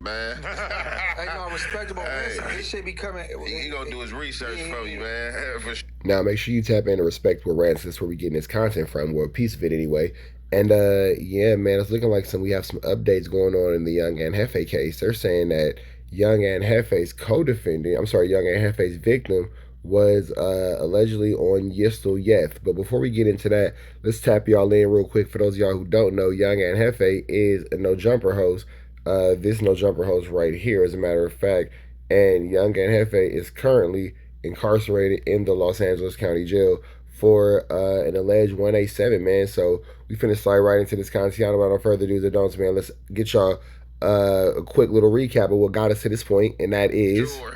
man. Hey, no, respectable man. This shit be coming. He gonna do his research for you, man. For sure. Now, make sure you tap into Respectable Rants. That's where we getting this content from, or a piece of it anyway. And yeah, man, it's looking like we have some updates going on in the Young and Hefe case. They're saying that Young and Hefe's Young and Hefe's victim was allegedly on Yistel Yeth. But before we get into that, let's tap y'all in real quick. For those of y'all who don't know, Young and Hefe is a No Jumper host. This No Jumper host right here, as a matter of fact. And Young and Hefe is currently incarcerated in the Los Angeles County Jail for an alleged 187, man. So we finna slide right into this content. Without no further ado, man, let's get y'all a quick little recap of what got us to this point, and that is... Sure.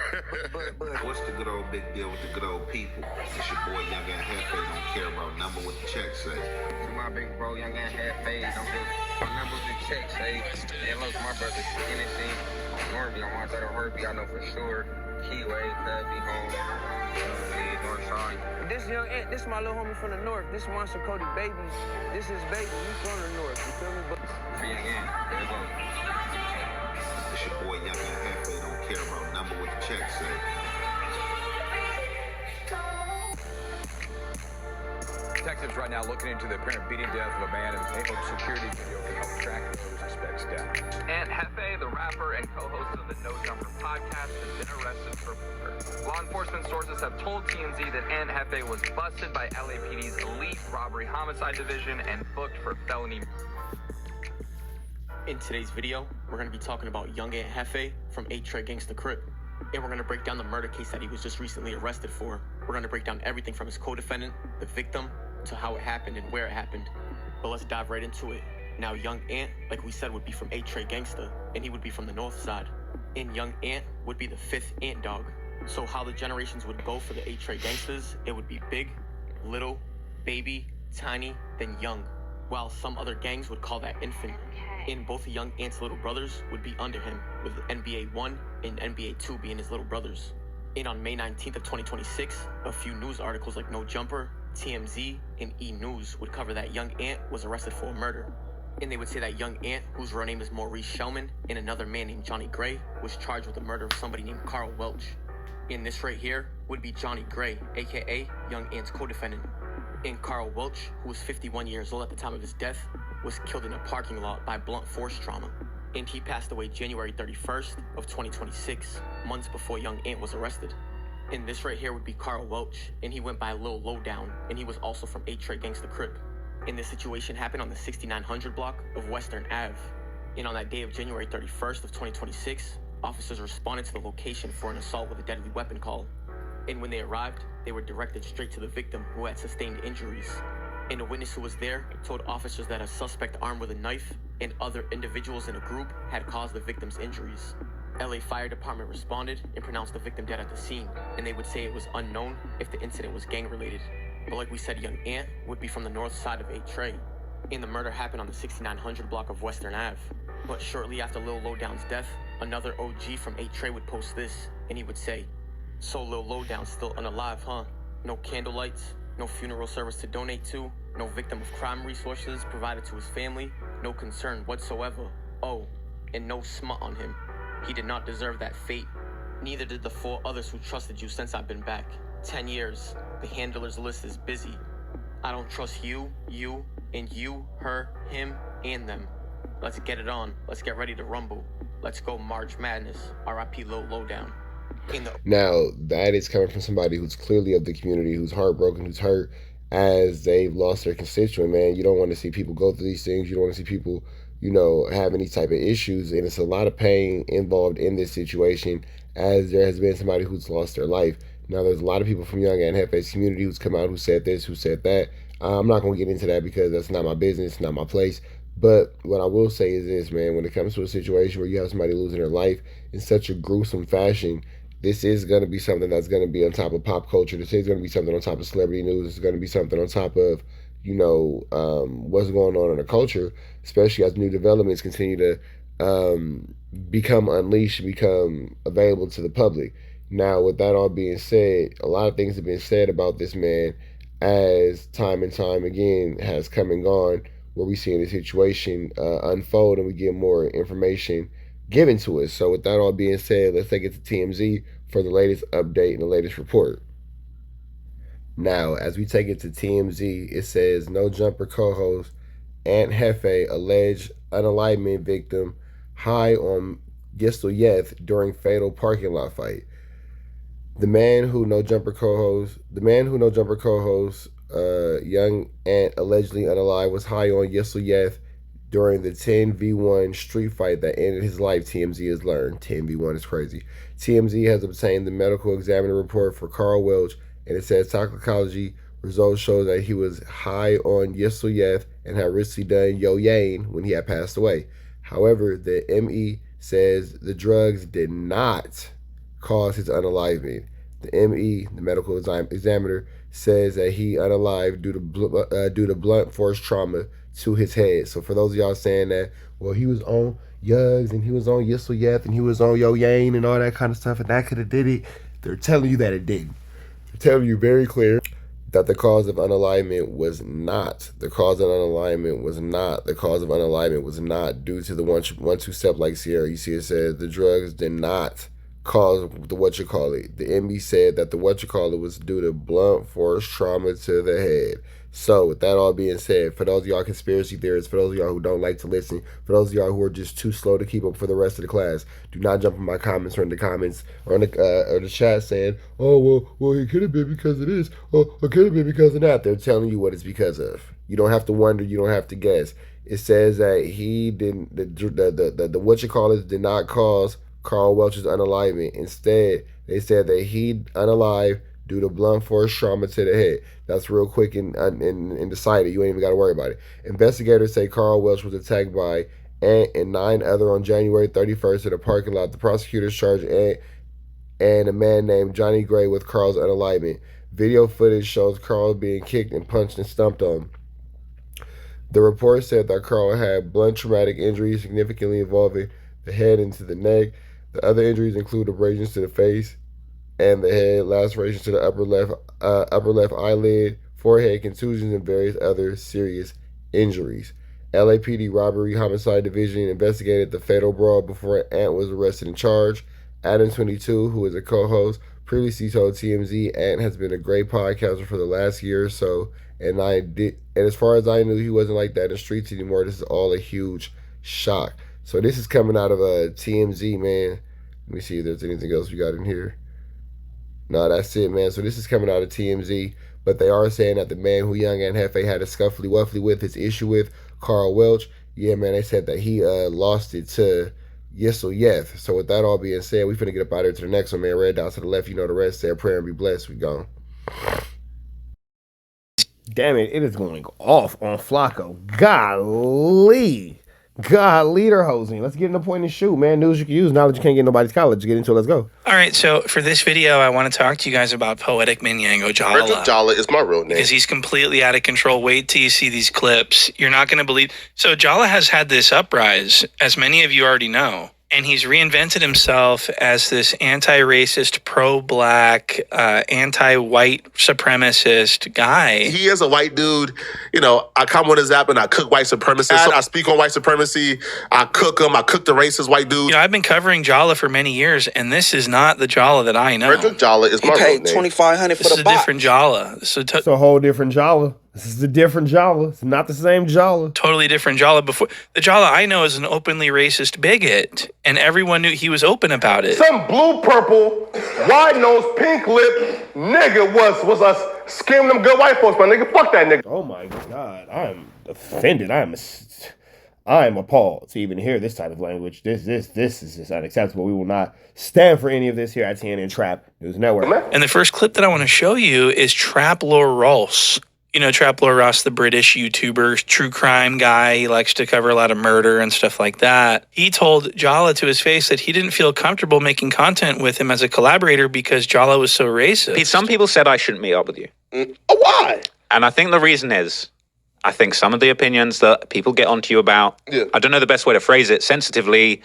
What's the good old big deal with the good old people? It's your boy Young and Hefe, don't care about number what the check say. To my big bro, Young and Hefe, don't give a number what the check say. And look, my brother, anything, Norby, I want that to Herbie, I know for sure. Keyway, could be home. This young Ant, this my little homie from the north. This Monster Cody baby. This is baby. You from the north. You feel me? But For Young Ant, there you go. It's your boy Young and Hefe, don't care about number what the check say. Detectives right now looking into the apparent beating death of a man, and the security video can help track the suspect's death. Ant Hefe, the rapper and co-host of the No Jumper podcast, has been arrested for murder. Law enforcement sources have told TMZ that Ant Hefe was busted by LAPD's elite robbery homicide division and booked for felony. In today's video, we're going to be talking about Young Ant Hefe from 8 Trey Gangsta Crip. And we're going to break down the murder case that he was just recently arrested for. We're going to break down everything from his co-defendant, the victim, to how it happened and where it happened. But let's dive right into it. Now, Young Ant, like we said, would be from 8 Trey Gangsta, and he would be from the north side. And Young Ant would be the 5th Ant Dog. So how the generations would go for the 8 Trey Gangstas, it would be big, little, baby, tiny, then young. While some other gangs would call that infant. And both of Young Ant's little brothers would be under him, with NBA 1 and NBA 2 being his little brothers. And on May 19th of 2026, a few news articles like No Jumper, TMZ, and E! News would cover that Young Ant was arrested for a murder. And they would say that Young Ant, whose real name is Maurice Shellman, and another man named Johnny Gray, was charged with the murder of somebody named Carl Welch. And this right here would be Johnny Gray, aka Young Ant's co-defendant. And Carl Welch, who was 51 years old at the time of his death, was killed in a parking lot by blunt force trauma. And he passed away January 31st of 2026, months before Young Ant was arrested. And this right here would be Carl Welch, and he went by Lil Lowdown, and he was also from 8 Trey Gangsta Crip. And this situation happened on the 6900 block of Western Ave. And on that day of January 31st of 2026, officers responded to the location for an assault with a deadly weapon call. And when they arrived, they were directed straight to the victim, who had sustained injuries. And a witness who was there told officers that a suspect armed with a knife and other individuals in a group had caused the victim's injuries. LA Fire Department responded and pronounced the victim dead at the scene, and they would say it was unknown if the incident was gang-related. But like we said, Young Ant would be from the north side of 8 Trey. And the murder happened on the 6900 block of Western Ave. But shortly after Lil Lowdown's death, another OG from 8 Trey would post this, and he would say, "So Lil Lowdown's still unalive, huh? No candlelights, no funeral service to donate to, no victim of crime resources provided to his family, no concern whatsoever. Oh, and no smut on him. He did not deserve that fate. Neither did the 4 others who trusted you since I've been back. 10 years. The handlers list is busy. I don't trust you, and you, her, him, and them. Let's get it on. Let's get ready to rumble. Let's go March Madness. R.I.P. Lil Lowdown." Now, that is coming from somebody who's clearly of the community, who's heartbroken, who's hurt, as they've lost their constituent, man. You don't want to see people go through these things. You don't want to see people, have any type of issues. And it's a lot of pain involved in this situation, as there has been somebody who's lost their life. Now, there's a lot of people from Young and Hefe's community who's come out who said this, who said that. I'm not going to get into that because that's not my business, not my place. But what I will say is this, man, when it comes to a situation where you have somebody losing their life in such a gruesome fashion, this is going to be something that's going to be on top of pop culture. This is going to be something on top of celebrity news. It's going to be something on top of, what's going on in the culture, especially as new developments continue to become unleashed, become available to the public. Now, with that all being said, a lot of things have been said about this man as time and time again has come and gone, where we see the situation unfold and we get more information given to us. So with that all being said, let's take it to TMZ for the latest update and the latest report. Now, as we take it to TMZ, it says No Jumper co-host Aunt Hefe alleged unalignment victim high on Yeth during fatal parking lot fight. The man who No Jumper co-host, young Ant allegedly unalive was high on Yeth during the 10v1 street fight that ended his life, TMZ has learned. 10v1 is crazy. TMZ has obtained the medical examiner report for Carl Welch, and it says toxicology results show that he was high on Yeth and had recently done Yoyane when he had passed away. However, the ME says the drugs did not cause his unalivement. The ME, the medical examiner, says that he unalived due to blunt force trauma to his head. So for those of y'all saying that, well, he was on Yugs and he was on Yeth and he was on Yoyane and all that kind of stuff and that could have did it, they're telling you that it didn't. They're telling you very clear that the cause of unalignment was not. The cause of unalignment was not due to the one-two step like Sierra. You see it says the drugs did not cause the The MB said that the was due to blunt force trauma to the head. So with that all being said, for those of y'all conspiracy theorists, for those of y'all who don't like to listen, for those of y'all who are just too slow to keep up for the rest of the class, do not jump in my comments or in the comments or in the chat saying, oh well it could have been because of this, oh it could have been because of that. They're telling you what it's because of. You don't have to wonder, you don't have to guess. It says that he didn't the did not cause Carl Welch's unalignment. Instead, they said that he unalive due to blunt force trauma to the head. That's real quick and decided. You ain't even got to worry about it. Investigators say Carl Welch was attacked by Ant and 9 others on January 31st in a parking lot. The prosecutors charged Ant and a man named Johnny Gray with Carl's unalignment. Video footage shows Carl being kicked and punched and stumped on. The report said that Carl had blunt traumatic injuries significantly involving the head into the neck. The other injuries include abrasions to the face and the head, lacerations to the upper left eyelid, forehead, contusions, and various other serious injuries. LAPD Robbery Homicide Division investigated the fatal brawl before Ant was arrested and charged. Adam 22, who is a co-host, previously told TMZ Ant has been a great podcaster for the last year or so, and as far as I knew, he wasn't like that in the streets anymore. This is all a huge shock. So this is coming out of TMZ, man. Let me see if there's anything else we got in here. No, that's it, man. So this is coming out of TMZ, but they are saying that the man who young Aunt Hefe had a scuffly-wuffly with, his issue with, Carl Welch, yeah, man, they said that he lost it to Yeth. So with that all being said, we finna get up out here to the next one, man. Red dots to the left, you know the rest. Say a prayer and be blessed. We gone. Damn it, it is going off on Flakko. Golly, leader hosing. Let's get in the point and shoot, man. News you can use, knowledge you can't get in nobody's college. Get into it, let's go. All right, so for this video, I want to talk to you guys about Poetic Minyango Jala. Frederick Jala is my real name. Because he's completely out of control. Wait till you see these clips. You're not going to believe. So Jala has had this uprise, as many of you already know. And he's reinvented himself as this anti-racist, pro-black, anti-white supremacist guy. He is a white dude. You know, I come on his app and I cook white supremacists. I speak on white supremacy. I cook them. I cook the racist white dude. You know, I've been covering Jala for many years, and this is not the Jala that I know. Frederick Jala is my real name. He paid $2,500 for the box. This is a different Jala. It's a whole different Jala. This is a different Jala. It's not the same Jala. Totally different Jala. Before the Jala I know is an openly racist bigot, and everyone knew he was open about it. Some blue, purple, wide nose, pink lip nigga was us scamming them good white folks, my nigga. Fuck that nigga. Oh my God, I'm offended. I am appalled to even hear this type of language. This is just unacceptable. We will not stand for any of this here at TNN Trap News Network. And the first clip that I want to show you is Trap Lore Ross. You know Trap Lore Ross, the British YouTuber, true crime guy. He likes to cover a lot of murder and stuff like that. He told Jala to his face that he didn't feel comfortable making content with him as a collaborator because Jala was so racist. Some people said I shouldn't meet up with you. Why? And I think the reason is, I think some of the opinions that people get onto you about, I don't know the best way to phrase it, sensitively,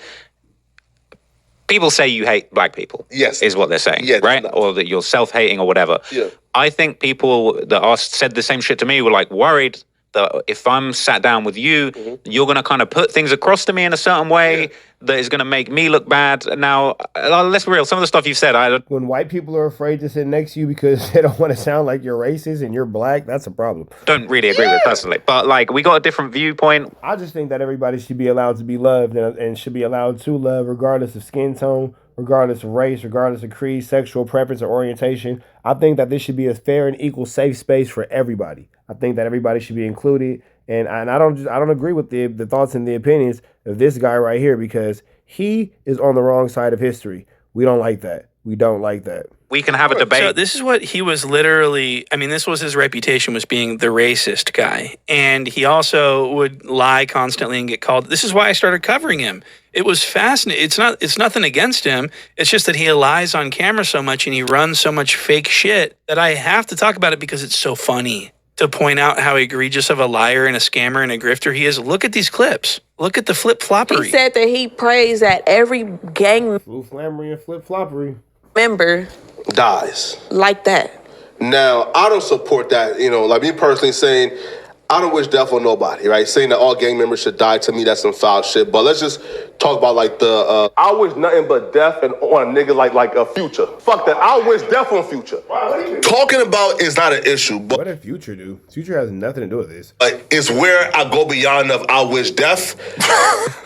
people say you hate black people. Yes. Is what they're saying, right? Or that you're self-hating or whatever. Yeah. I think people that said the same shit to me were like worried that if I'm sat down with you, you're going to kind of put things across to me in a certain way that is going to make me look bad. Now, let's be real. Some of the stuff you've said, when white people are afraid to sit next to you because they don't want to sound like you're racist and you're black, that's a problem. Don't really agree with personally, but like we got a different viewpoint. I just think that everybody should be allowed to be loved and should be allowed to love regardless of skin tone, regardless of race, regardless of creed, sexual preference, or orientation. I think that this should be a fair and equal safe space for everybody. I think that everybody should be included, and I don't agree with the thoughts and the opinions of this guy right here because he is on the wrong side of history. We don't like that. We don't like that. We can have a debate. So this is what he was literally, I mean, this was his reputation, was being the racist guy. And he also would lie constantly and get called. This is why I started covering him. It was fascinating. It's nothing against him. It's just that he lies on camera so much and he runs so much fake shit that I have to talk about it because it's so funny to point out how egregious of a liar and a scammer and a grifter he is. Look at these clips. Look at the flip-floppery. He said that he prays that every gang Flip-flammery and flip-floppery member dies like that. Now, I don't support that. Like me personally saying, I don't wish death on nobody, right? Saying that all gang members should die, to me, that's some foul shit. But let's just talk about like I wish nothing but death on a nigga like a Future. Fuck that. I wish death on Future. Talking about is not an issue, but what did Future do? Future has nothing to do with this. It's where I go beyond of I wish death.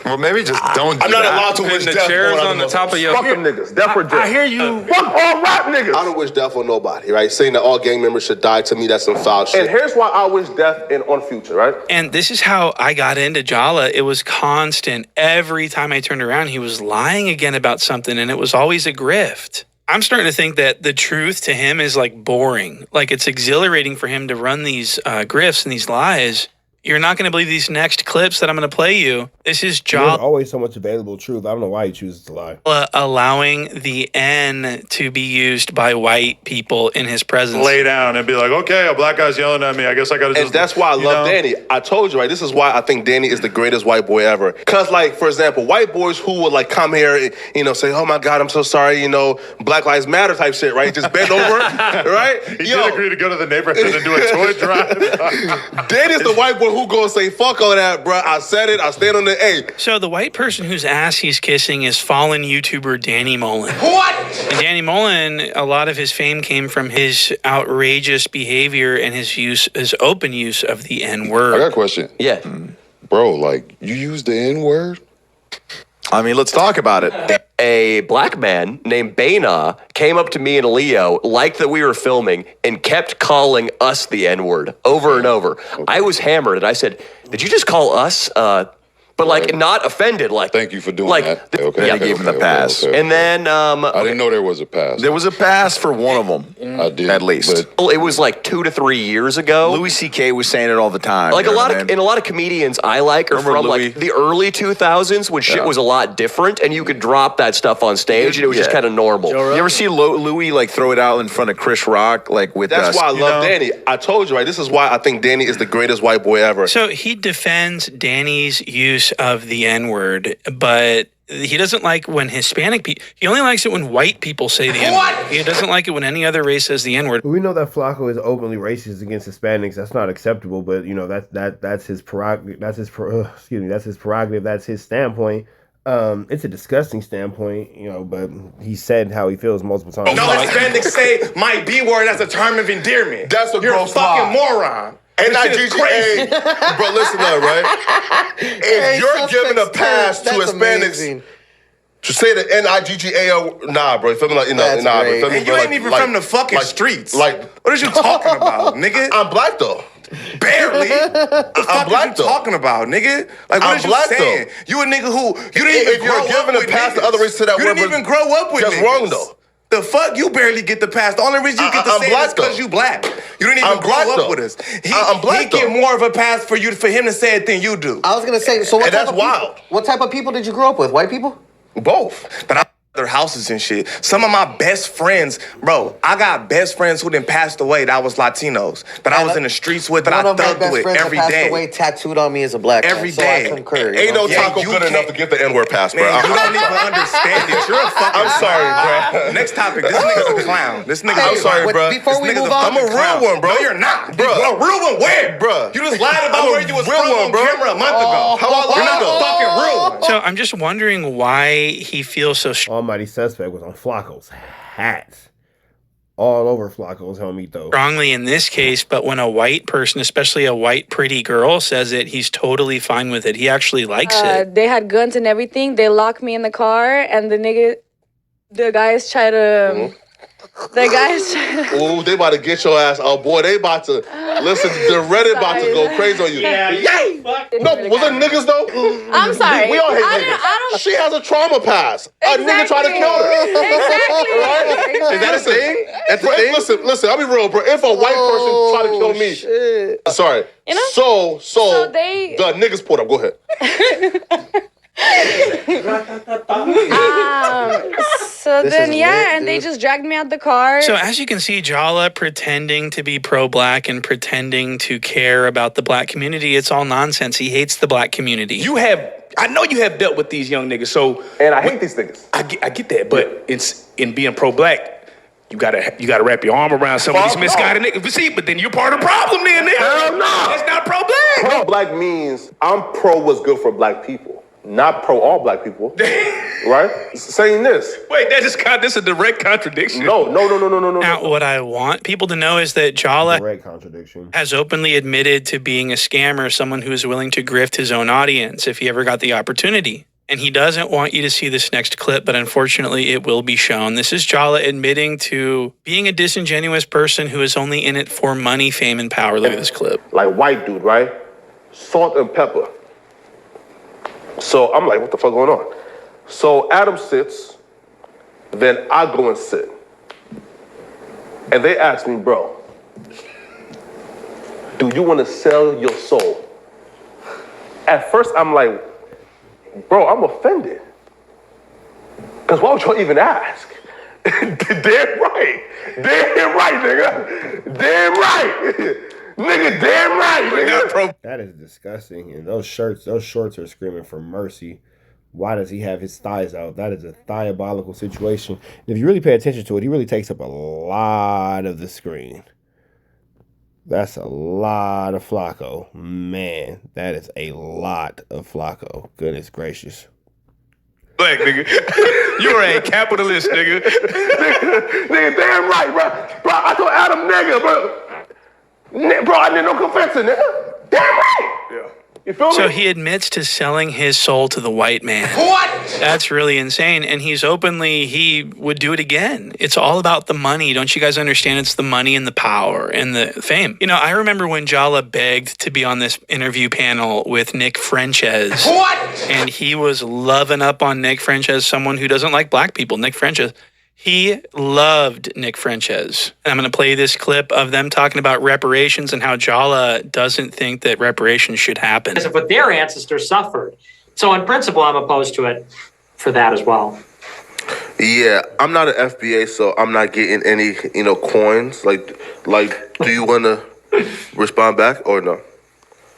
Well, maybe just don't do I'm not that. allowed to wish the death chairs on on the top of your Fuck them niggas. Death or death. I hear you. Fuck all rap niggas. I don't wish death on nobody, right? Saying that all gang members should die, to me, that's some foul shit. And here's why I wish death on Future, right? And this is how I got into Jala. It was constant. Every time I turned around, he was lying again about something, and it was always a grift. I'm starting to think that the truth to him is like boring. Like it's exhilarating for him to run these grifts and these lies. You're not going to believe these next clips that I'm going to play you. This is There's always so much available truth. I don't know why he chooses to lie. Allowing the N to be used by white people in his presence. Lay down and be like, okay, a black guy's yelling at me. I guess I got to just... And that's why I love Danny. I told you, right? This is why I think Danny is the greatest white boy ever. Because, like, for example, white boys who would, like, come here and, say, oh, my God, I'm so sorry, Black Lives Matter type shit, right? Just bend over, right? He did agree to go to the neighborhood and do a toy drive. Danny's the white boy who goes say, fuck all that, bro. I said it. I stand on the A. So the white person whose ass he's kissing is fallen YouTuber Danny Mullen. What? And Danny Mullen, a lot of his fame came from his outrageous behavior and his open use of the N-word. I got a question. Yeah. Bro, like, you use the N-word? I mean, let's talk about it. A black man named Baina came up to me and Leo, liked that we were filming, and kept calling us the N-word over and over. Okay. I was hammered, and I said, did you just call us? But like not offended, like thank you for doing that. Okay, yeah, I gave him the pass. And then I didn't know there was a pass. There was a pass for one of them. I did, at least. It was like 2 to 3 years ago. Louis C.K. was saying it all the time. Like a lot of comedians I like are from like the early 2000s when shit was a lot different, and you could drop that stuff on stage, and it was just kind of normal. You ever see Louis like throw it out in front of Chris Rock, like with That's why I love Danny. I told you, right? This is why I think Danny is the greatest white boy ever. So he defends Danny's use of the N-word, but he doesn't like when Hispanic people, he only likes it when white people say the N-word. He doesn't like it when any other race says the N-word. We know that Flakko is openly racist against Hispanics. That's not acceptable, but that's his prerogative. That's his prerogative. That's his standpoint. It's a disgusting standpoint, but he said how he feels multiple times. No Hispanics say my B word as a term of endearment. That's a You're a fucking moron. N-I-G-G-A. Bro, listen up, right? If you're giving a pass to Hispanics to say the N-I-G-G-A, nah, bro. You feel me? Like, nah, bro. You ain't even from the fucking streets. Like, what are you talking about, nigga? I'm black, though. Barely. I'm black, though. Talking about, nigga? Like, what are you saying? Though. You a nigga who, you didn't even grow up with niggas. If you're giving a pass to other races to that word, you didn't even grow up with niggas. That's wrong, though. The fuck? You barely get the pass. The only reason you get to say it is because you black. You didn't even grow up with us. He get more of a pass for him to say it than you do. I was gonna say, so what type of people did you grow up with? White people? Both. But their houses and shit. Some of my best friends, bro, I got best friends who then passed away that was Latinos. That I was in the streets with, that I thugged with every day. Passed away tattooed on me as a black man. Every day. So I concur. Ain't no taco good enough to get the N-word pass, bro. Man, you don't even understand it. You're a fucking I'm sorry, bro. Next topic. This nigga's a clown. This nigga's I'm sorry, bro. Before we move on, I'm a real one, bro. No, you're not. Bro. A real one where? Bro. You just lied about where you was real from one, on bro. camera a month ago. How I You're not lied, a fucking real one. So I'm just wondering why he feels so Almighty suspect was on Flakko's hat. All over Flakko's helmet, though. strongly in this case, but when a white person, especially a white pretty girl, says it, he's totally fine with it. He actually likes it. They had guns and everything. They locked me in the car, and the guys try to. The guys. Ooh, they about to get your ass. Oh boy, they about to listen. The Reddit about to go crazy on you. Yay! No, was it niggas though? I'm sorry. We all hate I niggas. don't. She has a trauma past. A nigga tried to kill her. Exactly. Right? Is that a thing? That's a thing. Listen. I'll be real, bro. If a white person tried to kill me, sorry. You know? So they. the niggas pulled up. Go ahead. So then, yeah, and they just dragged me out the car. So as you can see, Jala pretending to be pro-black and pretending to care about the black community, it's all nonsense. He hates the black community. I know you have dealt with these young niggas, so and I hate these niggas. I get that, but it's in being pro-black, you gotta wrap your arm around some of these misguided niggas. But then you're part of the problem, then. Hell no. That's not pro-black. Pro-black means I'm pro what's good for black people, not pro all black people. Right? Saying this. Wait, that's a direct contradiction. No. Now, what I want people to know is that Jala Direct contradiction. has openly admitted to being a scammer, someone who is willing to grift his own audience if he ever got the opportunity. And he doesn't want you to see this next clip, but unfortunately it will be shown. This is Jala admitting to being a disingenuous person who is only in it for money, fame, and power. Look at this clip. Like white dude, right? Salt and pepper. So I'm like, what the fuck going on? So Adam sits, then I go and sit. And they ask me, bro, do you want to sell your soul? At first I'm like, bro, I'm offended. Because why would y'all even ask? Damn right, nigga. Damn right. Nigga, damn right, nigga. That is disgusting. And those shorts are screaming for mercy. Why does he have his thighs out? That is a diabolical situation. And if you really pay attention to it, he really takes up a lot of the screen. That's a lot of Flakko. Man, that is a lot of Flakko. Goodness gracious. Black nigga. You're a capitalist, nigga. Nigga, damn right, bro. Bro, I told Adam nigga, bro. Bro, I need no confessing, nigga. Damn right. Yeah. You feel me? So he admits to selling his soul to the white man. What? That's really insane. And he would do it again. It's all about the money. Don't you guys understand? It's the money and the power and the fame. You know, I remember when Jala begged to be on this interview panel with Nick Frenches. What? And he was loving up on Nick Frenches, someone who doesn't like black people. Nick Frenches. He loved Nick Frenches. And I'm going to play this clip of them talking about reparations and how Jala doesn't think that reparations should happen. As if what their ancestors suffered. So in principle, I'm opposed to it for that as well. Yeah, I'm not an FBA, so I'm not getting any, coins. Like, do you want to respond back or no?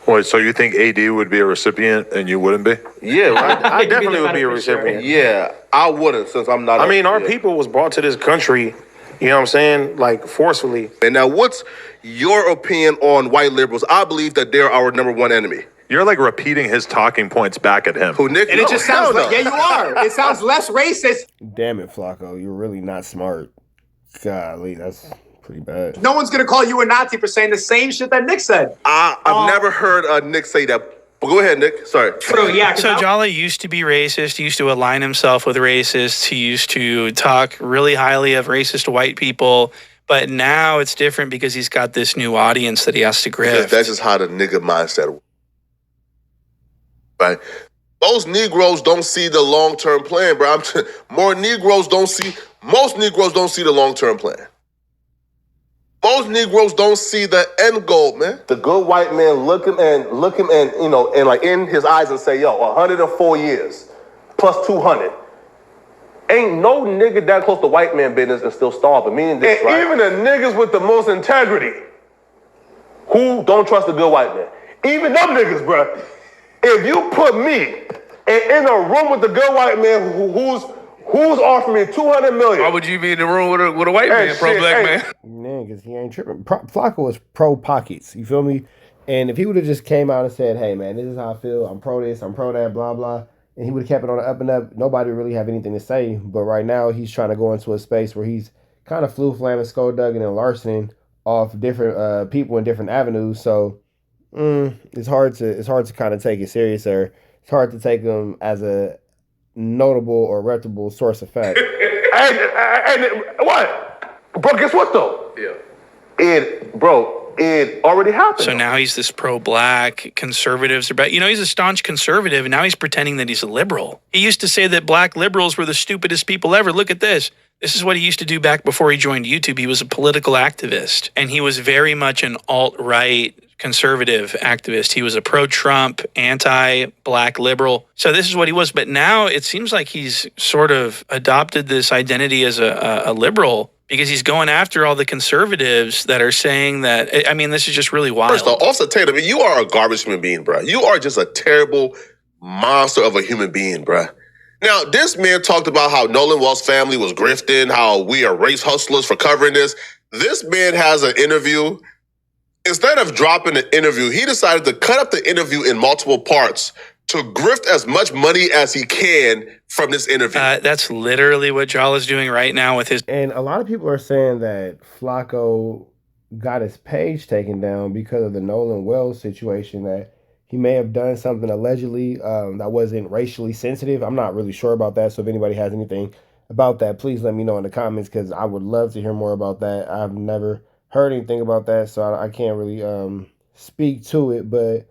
Wait, so you think AD would be a recipient and you wouldn't be? Yeah, right. I definitely would be a recipient. Yeah, I wouldn't since I'm not. I mean, our people was brought to this country, you know what I'm saying, like forcefully. And now, what's your opinion on white liberals? I believe that they're our number one enemy. You're like repeating his talking points back at him. Who, Nick? And it just sounds like, yeah, you are. It sounds less racist. Damn it, Flakko. You're really not smart. Golly, that's pretty bad. No one's going to call you a Nazi for saying the same shit that Nick said. I've never heard Nick say that. But go ahead, Nick. Sorry. True, yeah. So Jala used to be racist. He used to align himself with racists. He used to talk really highly of racist white people. But now it's different because he's got this new audience that he has to grift. That's just how the nigga mindset works. Right? Most Negroes don't see the long-term plan, bro. Most Negroes don't see the long-term plan. Most Negroes don't see the end goal, man. The good white man look him and like in his eyes and say, yo, 104 years plus 200. Ain't no nigga that close to white man business and still starving. Meaning this, and right? Even the niggas with the most integrity who don't trust the good white man. Even them niggas, bro. If you put me in a room with the good white man Who's offering me $200 million? Why would you be in the room with a white man, pro-black man? Man, because he ain't tripping. Flakko was pro pockets. You feel me? And if he would have just came out and said, hey, man, this is how I feel. I'm pro this. I'm pro that, blah, blah. And he would have kept it on the up and up. Nobody would really have anything to say. But right now, he's trying to go into a space where he's kind of flu-flamming, skull-dugging, and larcening off different people in different avenues. So it's hard to kind of take it serious, or it's hard to take him as a notable or reputable source of fact. and what? Bro, guess what though? Yeah. It already happened. So now he's this pro-black, conservatives are he's a staunch conservative, and now he's pretending that he's a liberal. He used to say that black liberals were the stupidest people ever. Look at this. This is what he used to do back before he joined YouTube. He was a political activist, and he was very much an alt-right conservative activist. He was a pro-Trump, anti-black liberal. So this is what he was. But now it seems like he's sort of adopted this identity as a liberal, because he's going after all the conservatives that are saying that, I mean, this is just really wild. First of all, also Taylor, you are a garbage human being, bro. You are just a terrible monster of a human being, bro. Now, this man talked about how Nolan Wells' family was grifting, how we are race hustlers for covering this. This man has an interview. Instead of dropping the interview, he decided to cut up the interview in multiple parts to grift as much money as he can from this interview. That's literally what Jala's doing right now with his... And a lot of people are saying that Flakko got his page taken down because of the Nolan Wells situation, that he may have done something allegedly that wasn't racially sensitive. I'm not really sure about that, so if anybody has anything about that, please let me know in the comments, because I would love to hear more about that. I've never heard anything about that, so I can't really speak to it, but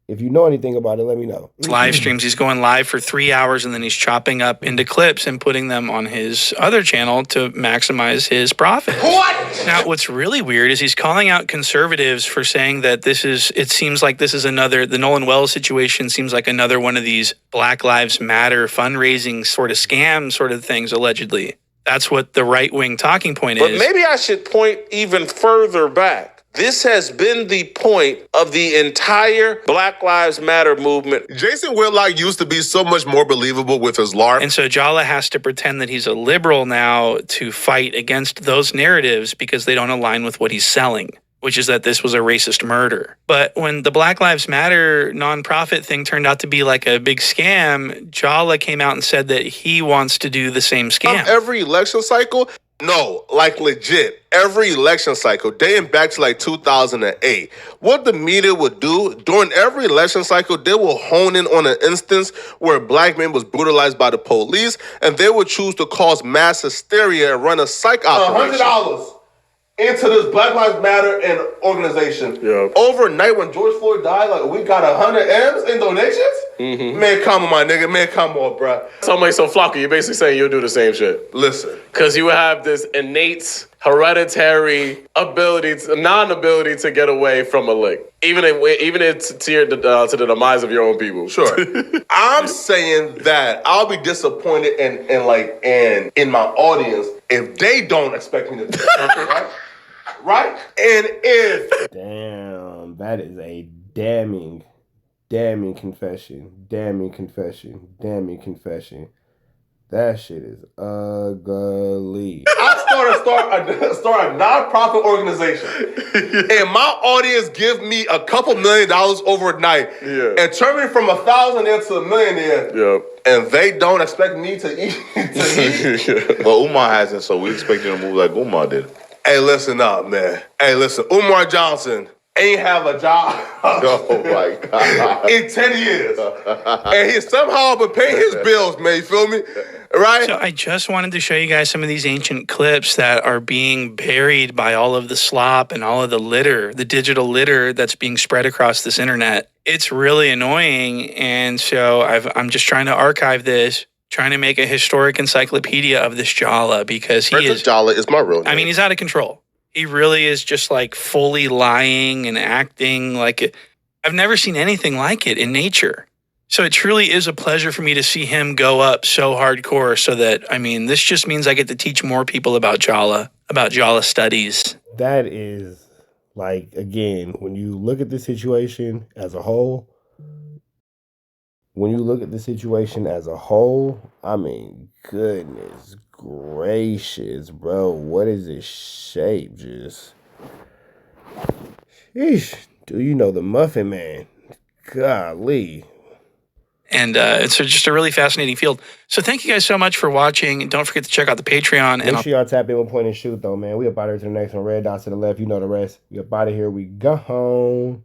if you know anything about it, let me know. Live streams, he's going live for 3 hours, and then he's chopping up into clips and putting them on his other channel to maximize his profit. What? Now, what's really weird is he's calling out conservatives for saying that it seems like this is the Nolan Wells situation seems like another one of these Black Lives Matter fundraising sort of scam sort of things, allegedly. That's what the right-wing talking point is. But maybe I should point even further back. This has been the point of the entire Black Lives Matter movement. Jason Whitlock used to be so much more believable with his LARP. And so Jala has to pretend that he's a liberal now to fight against those narratives because they don't align with what he's selling, which is that this was a racist murder. But when the Black Lives Matter nonprofit thing turned out to be like a big scam, Jala came out and said that he wants to do the same scam. Every election cycle? No, like legit. Every election cycle, dating back to like 2008, what the media would do during every election cycle, they will hone in on an instance where a black man was brutalized by the police, and they would choose to cause mass hysteria and run a psych operation. $100 into this Black Lives Matter and organization. Yeah. Overnight, when George Floyd died, like we got 100 M's in donations. Mm-hmm. Man, come on, my nigga. Man, come on, bro. So Flakko, you're basically saying you'll do the same shit. Listen, because you have this innate, hereditary non-ability to get away from a lick, even to the demise of your own people. Sure. I'm saying that I'll be disappointed in my audience if they don't expect me to do something, right? Right? And if... Damn, that is a damning confession. Damning confession. That shit is ugly. I start a nonprofit organization, and my audience give me a couple $1 million overnight, and turn me from 1,000 into a millionaire. And they don't expect me to eat. Well, Umar hasn't, so we expect you to move like Umar did. Hey, listen up, man. Hey, listen, Umar Johnson ain't have a job oh my God. in 10 years. And he somehow been paying his bills, man, you feel me? Right? So I just wanted to show you guys some of these ancient clips that are being buried by all of the slop and all of the litter, the digital litter that's being spread across this internet. It's really annoying, and so I'm just trying to archive this, trying to make a historic encyclopedia of this Jala, because Jala is my real name. I mean, he's out of control. He really is just like fully lying and acting like it. I've never seen anything like it in nature. So it truly is a pleasure for me to see him go up so hardcore, so that, I mean, this just means I get to teach more people about Jala studies. That is, like, again, when you look at the situation as a whole, when you look at the situation as a whole, I mean, goodness gracious, bro. What is this shape? Just, sheesh. Do you know the Muffin Man? Golly. And it's just a really fascinating field. So thank you guys so much for watching. And don't forget to check out the Patreon. Make sure y'all tap in with Point and Shoot, though, man. We up out here to the next one. Red dots to the left. You know the rest. We up out of here. We go home.